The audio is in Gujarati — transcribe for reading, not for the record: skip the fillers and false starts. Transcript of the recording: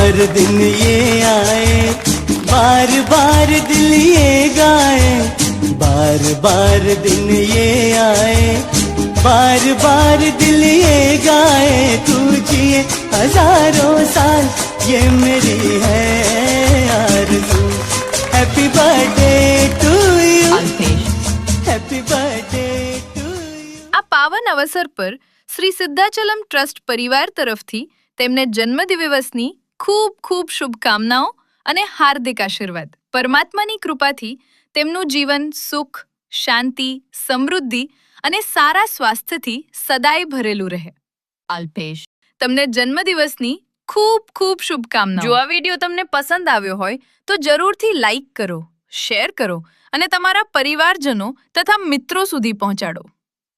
बार दिन ये आए, बार बार दिल ये गाए, बार बार दिन ये आए, बार बार दिल ये गाए, तू जिए हजारों साल ये मेरी है आरज़ू। Happy birthday to you, happy birthday to you. આ પાવન અવસર પર શ્રી સિદ્ધાચલમ ટ્રસ્ટ પરિવાર તરફથી તેમને જન્મદિવસની ખૂબ ખૂબ શુભકામનાઓ અને હાર્દિક આશીર્વાદ। પરમાત્માની કૃપાથી તેમનું જીવન સુખ, શાંતિ, સમૃદ્ધિ અને સારા સ્વાસ્થ્યથી સદાય ભરેલું રહે। અલ્પેશ, તમને જન્મદિવસની ખૂબ ખૂબ શુભકામનાઓ। જો આ વિડીયો તમને પસંદ આવ્યો હોય તો જરૂરથી લાઈક કરો, શેર કરો અને તમારા પરિવારજનો તથા મિત્રો સુધી પહોંચાડો।